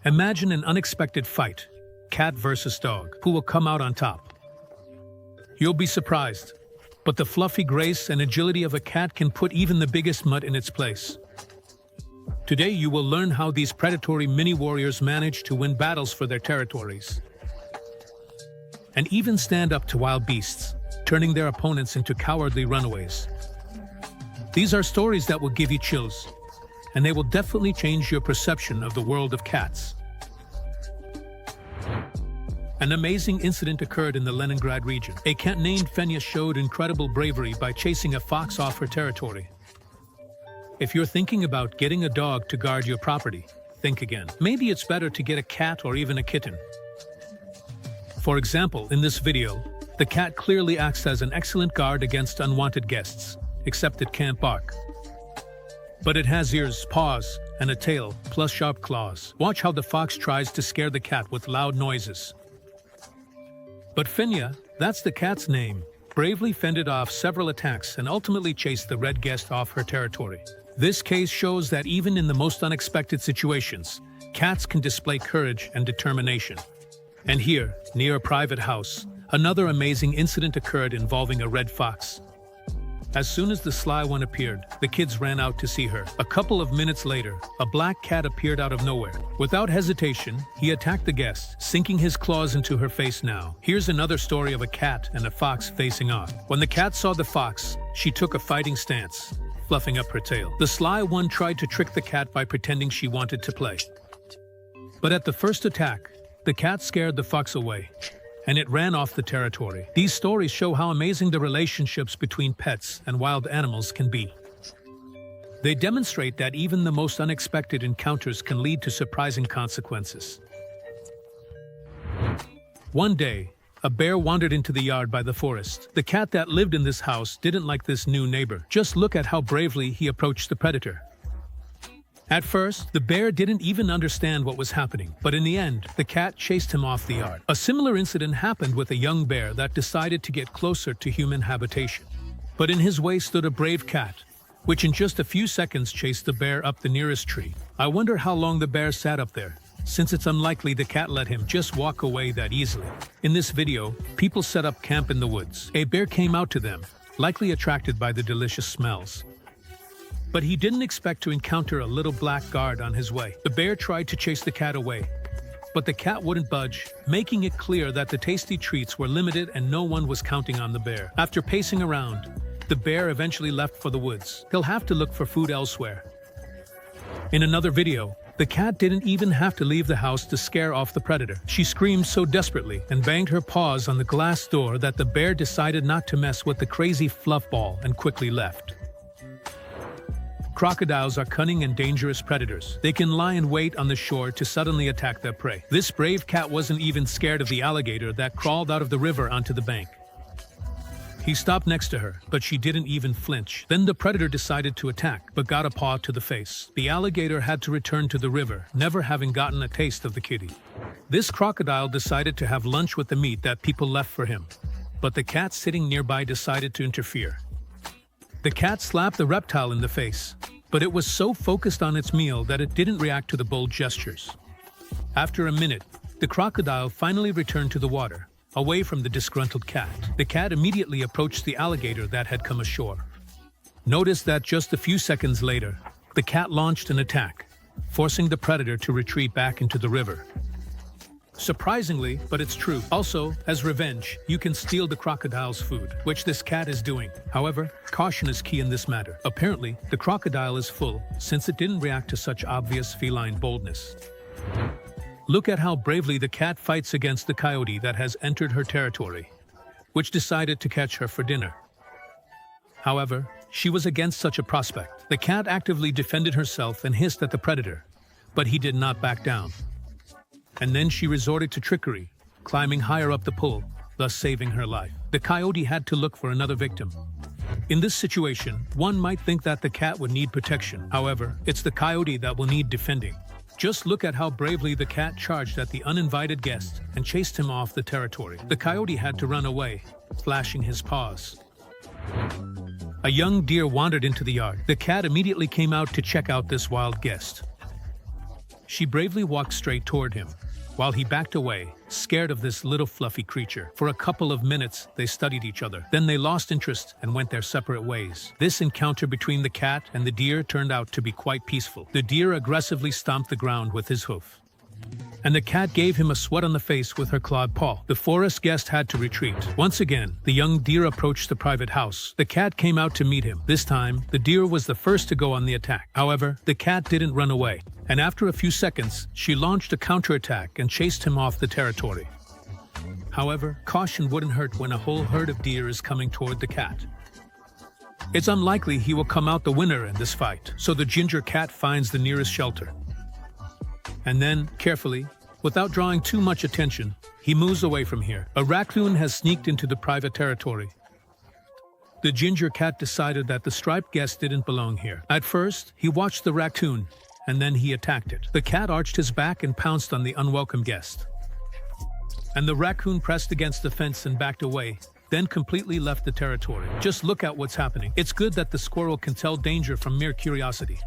Imagine an unexpected fight, cat versus dog. Who will come out on top? You'll be surprised, but the fluffy grace and agility of a cat can put even the biggest mutt in its place. Today you will learn how these predatory mini-warriors manage to win battles for their territories and even stand up to wild beasts, turning their opponents into cowardly runaways. These are stories that will give you chills, and they will definitely change your perception of the world of cats. An amazing incident occurred in the Leningrad region. A cat named Fenya showed incredible bravery by chasing a fox off her territory. If you're thinking about getting a dog to guard your property, think again. Maybe it's better to get a cat or even a kitten. For example, in this video, the cat clearly acts as an excellent guard against unwanted guests, except it can't bark. But it has ears, paws, and a tail, plus sharp claws. Watch how the fox tries to scare the cat with loud noises. But Fenya, that's the cat's name, bravely fended off several attacks and ultimately chased the red guest off her territory. This case shows that even in the most unexpected situations, cats can display courage and determination. And here, near a private house, another amazing incident occurred involving a red fox. As soon as the sly one appeared, the kids ran out to see her. A couple of minutes later, a black cat appeared out of nowhere. Without hesitation, he attacked the guest, sinking his claws into her face now. Here's another story of a cat and a fox facing off. When the cat saw the fox, she took a fighting stance, fluffing up her tail. The sly one tried to trick the cat by pretending she wanted to play. But at the first attack, the cat scared the fox away, and it ran off the territory. These stories show how amazing the relationships between pets and wild animals can be. They demonstrate that even the most unexpected encounters can lead to surprising consequences. One day, a bear wandered into the yard by the forest. The cat that lived in this house didn't like this new neighbor. Just look at how bravely he approached the predator. At first, the bear didn't even understand what was happening, but in the end, the cat chased him off the yard. A similar incident happened with a young bear that decided to get closer to human habitation. But in his way stood a brave cat, which in just a few seconds chased the bear up the nearest tree. I wonder how long the bear sat up there, since it's unlikely the cat let him just walk away that easily. In this video, people set up camp in the woods. A bear came out to them, likely attracted by the delicious smells. But he didn't expect to encounter a little black guard on his way. The bear tried to chase the cat away, but the cat wouldn't budge, making it clear that the tasty treats were limited and no one was counting on the bear. After pacing around, the bear eventually left for the woods. He'll have to look for food elsewhere. In another video, the cat didn't even have to leave the house to scare off the predator. She screamed so desperately and banged her paws on the glass door that the bear decided not to mess with the crazy fluff ball and quickly left. Crocodiles are cunning and dangerous predators. They can lie in wait on the shore to suddenly attack their prey. This brave cat wasn't even scared of the alligator that crawled out of the river onto the bank. He stopped next to her, but she didn't even flinch. Then the predator decided to attack, but got a paw to the face. The alligator had to return to the river, never having gotten a taste of the kitty. This crocodile decided to have lunch with the meat that people left for him, but the cat sitting nearby decided to interfere. The cat slapped the reptile in the face, but it was so focused on its meal that it didn't react to the bold gestures. After a minute, the crocodile finally returned to the water, away from the disgruntled cat. The cat immediately approached the alligator that had come ashore. Notice that just a few seconds later, the cat launched an attack, forcing the predator to retreat back into the river. Surprisingly, but it's true. Also, as revenge, you can steal the crocodile's food, which this cat is doing. However, caution is key in this matter. Apparently, the crocodile is full, since it didn't react to such obvious feline boldness. Look at how bravely the cat fights against the coyote that has entered her territory, which decided to catch her for dinner. However, she was against such a prospect. The cat actively defended herself and hissed at the predator, but he did not back down. And then she resorted to trickery, climbing higher up the pole, thus saving her life. The coyote had to look for another victim. In this situation, one might think that the cat would need protection. However, it's the coyote that will need defending. Just look at how bravely the cat charged at the uninvited guest and chased him off the territory. The coyote had to run away, flashing his paws. A young deer wandered into the yard. The cat immediately came out to check out this wild guest. She bravely walked straight toward him, while he backed away, scared of this little fluffy creature. For a couple of minutes, they studied each other. Then they lost interest and went their separate ways. This encounter between the cat and the deer turned out to be quite peaceful. The deer aggressively stomped the ground with his hoof, and the cat gave him a swat on the face with her clawed paw. The forest guest had to retreat. Once again, the young deer approached the private house. The cat came out to meet him. This time, the deer was the first to go on the attack. However, the cat didn't run away, and after a few seconds, she launched a counterattack and chased him off the territory. However, caution wouldn't hurt when a whole herd of deer is coming toward the cat. It's unlikely he will come out the winner in this fight, so the ginger cat finds the nearest shelter. And then, carefully, without drawing too much attention, he moves away from here. A raccoon has sneaked into the private territory. The ginger cat decided that the striped guest didn't belong here. At first, he watched the raccoon, and then he attacked it. The cat arched his back and pounced on the unwelcome guest, and the raccoon pressed against the fence and backed away, then completely left the territory. Just look at what's happening. It's good that the squirrel can tell danger from mere curiosity,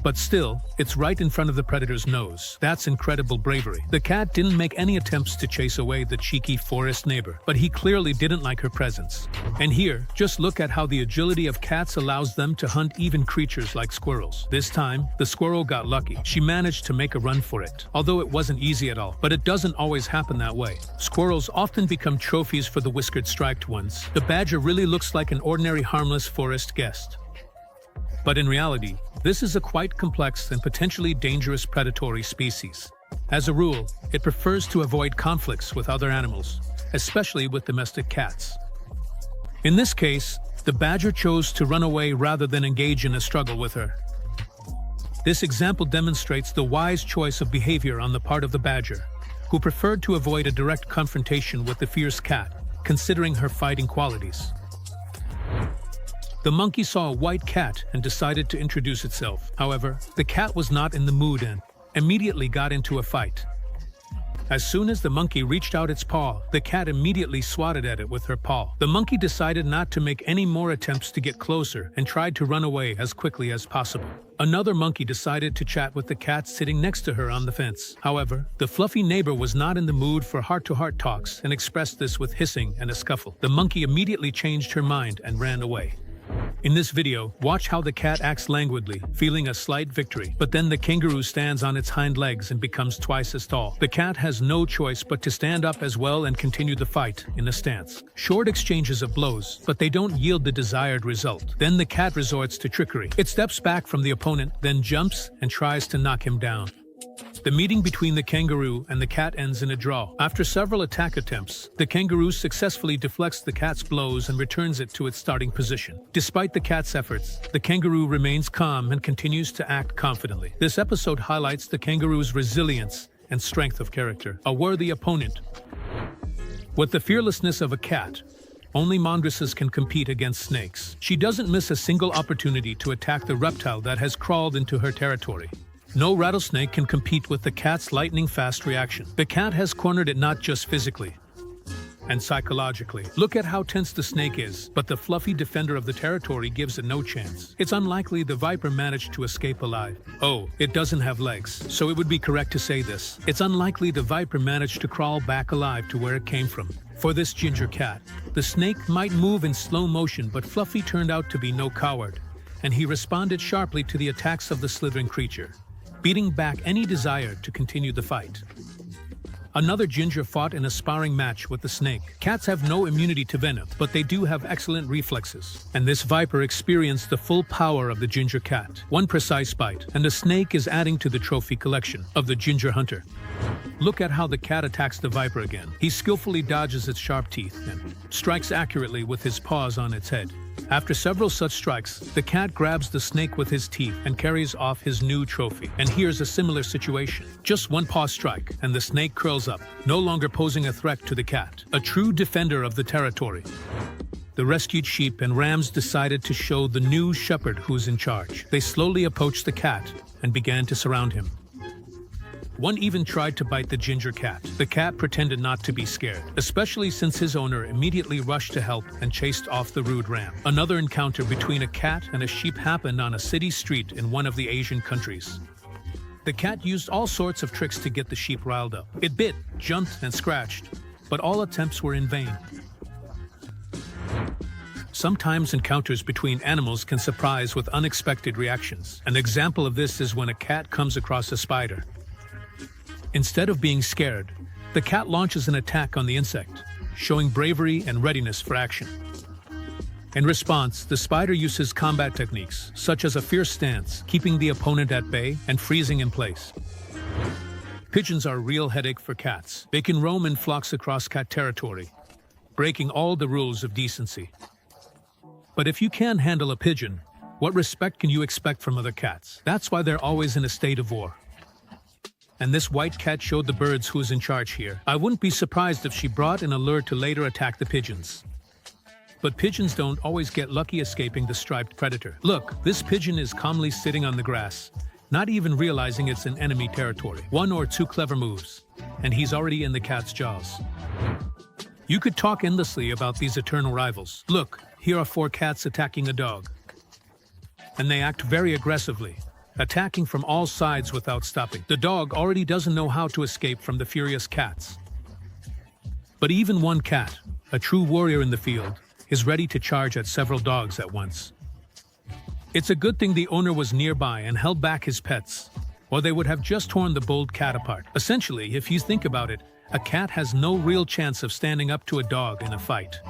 but still, it's right in front of the predator's nose. That's incredible bravery. The cat didn't make any attempts to chase away the cheeky forest neighbor, but he clearly didn't like her presence. And here, just look at how the agility of cats allows them to hunt even creatures like squirrels. This time, the squirrel got lucky. She managed to make a run for it, although it wasn't easy at all. But it doesn't always happen that way. Squirrels often become trophies for the whiskered striped ones. The badger really looks like an ordinary harmless forest guest, but in reality, this is a quite complex and potentially dangerous predatory species. As a rule, it prefers to avoid conflicts with other animals, especially with domestic cats. In this case, the badger chose to run away rather than engage in a struggle with her. This example demonstrates the wise choice of behavior on the part of the badger, who preferred to avoid a direct confrontation with the fierce cat, considering her fighting qualities. The monkey saw a white cat and decided to introduce itself. However, the cat was not in the mood and immediately got into a fight. As soon as the monkey reached out its paw, the cat immediately swatted at it with her paw. The monkey decided not to make any more attempts to get closer and tried to run away as quickly as possible. Another monkey decided to chat with the cat sitting next to her on the fence. However, the fluffy neighbor was not in the mood for heart-to-heart talks and expressed this with hissing and a scuffle. The monkey immediately changed her mind and ran away. In this video, watch how the cat acts languidly, feeling a slight victory, but then the kangaroo stands on its hind legs and becomes twice as tall. The cat has no choice but to stand up as well and continue the fight in a stance. Short exchanges of blows, but they don't yield the desired result. Then the cat resorts to trickery. It steps back from the opponent, then jumps and tries to knock him down. The meeting between the kangaroo and the cat ends in a draw. After several attack attempts, the kangaroo successfully deflects the cat's blows and returns it to its starting position. Despite the cat's efforts, the kangaroo remains calm and continues to act confidently. This episode highlights the kangaroo's resilience and strength of character, a worthy opponent. With the fearlessness of a cat, only mongooses can compete against snakes. She doesn't miss a single opportunity to attack the reptile that has crawled into her territory. No rattlesnake can compete with the cat's lightning-fast reaction. The cat has cornered it not just physically and psychologically. Look at how tense the snake is, but the fluffy defender of the territory gives it no chance. It's unlikely the viper managed to escape alive. Oh, it doesn't have legs, so it would be correct to say this. It's unlikely the viper managed to crawl back alive to where it came from. For this ginger cat, the snake might move in slow motion, but Fluffy turned out to be no coward, and he responded sharply to the attacks of the slithering creature, beating back any desire to continue the fight. Another ginger fought in a sparring match with the snake. Cats have no immunity to venom, but they do have excellent reflexes, and this viper experienced the full power of the ginger cat. One precise bite, and the snake is adding to the trophy collection of the ginger hunter. Look at how the cat attacks the viper again. He skillfully dodges its sharp teeth and strikes accurately with his paws on its head. After several such strikes, the cat grabs the snake with his teeth and carries off his new trophy. And here's a similar situation. Just one paw strike, and the snake curls up, no longer posing a threat to the cat. A true defender of the territory. The rescued sheep and rams decided to show the new shepherd who's in charge. They slowly approached the cat and began to surround him. One even tried to bite the ginger cat. The cat pretended not to be scared, especially since his owner immediately rushed to help and chased off the rude ram. Another encounter between a cat and a sheep happened on a city street in one of the Asian countries. The cat used all sorts of tricks to get the sheep riled up. It bit, jumped, and scratched, but all attempts were in vain. Sometimes encounters between animals can surprise with unexpected reactions. An example of this is when a cat comes across a spider. Instead of being scared, the cat launches an attack on the insect, showing bravery and readiness for action. In response, the spider uses combat techniques, such as a fierce stance, keeping the opponent at bay and freezing in place. Pigeons are a real headache for cats. They can roam in flocks across cat territory, breaking all the rules of decency. But if you can't handle a pigeon, what respect can you expect from other cats? That's why they're always in a state of war. And this white cat showed the birds who's in charge here. I wouldn't be surprised if she brought in a lure to later attack the pigeons. But pigeons don't always get lucky escaping the striped predator. Look, this pigeon is calmly sitting on the grass, not even realizing it's in enemy territory. One or two clever moves, and he's already in the cat's jaws. You could talk endlessly about these eternal rivals. Look, here are 4 cats attacking a dog. And they act very aggressively, attacking from all sides without stopping. The dog already doesn't know how to escape from the furious cats. But even one cat, a true warrior in the field, is ready to charge at several dogs at once. It's a good thing the owner was nearby and held back his pets, or they would have just torn the bold cat apart. Essentially, if you think about it, a cat has no real chance of standing up to a dog in a fight.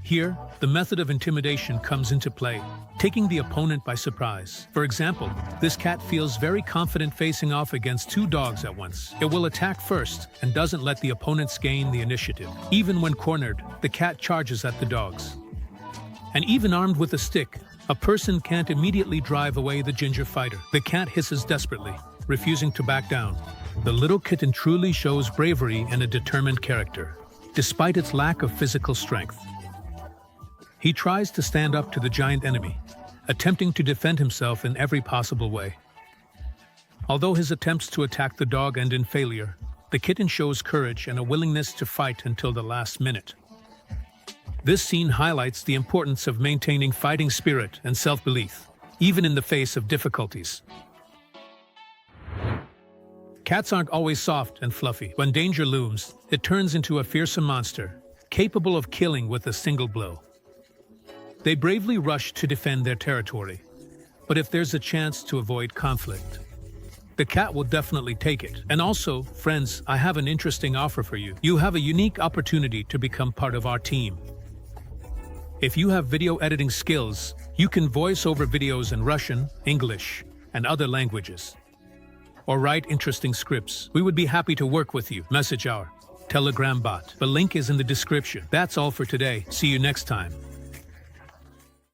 Here, the method of intimidation comes into play, taking the opponent by surprise. For example, this cat feels very confident facing off against 2 dogs at once. It will attack first and doesn't let the opponents gain the initiative. Even when cornered, the cat charges at the dogs. And even armed with a stick, a person can't immediately drive away the ginger fighter. The cat hisses desperately, refusing to back down. The little kitten truly shows bravery and a determined character, despite its lack of physical strength. He tries to stand up to the giant enemy, attempting to defend himself in every possible way. Although his attempts to attack the dog end in failure, the kitten shows courage and a willingness to fight until the last minute. This scene highlights the importance of maintaining fighting spirit and self-belief, even in the face of difficulties. Cats aren't always soft and fluffy. When danger looms, it turns into a fearsome monster, capable of killing with a single blow. They bravely rush to defend their territory, but if there's a chance to avoid conflict, the cat will definitely take it. And also, friends, I have an interesting offer for you. You have a unique opportunity to become part of our team. If you have video editing skills, you can voice over videos in Russian, English, and other languages. Or write interesting scripts. We would be happy to work with you. Message our Telegram bot. The link is in the description. That's all for today. See you next time.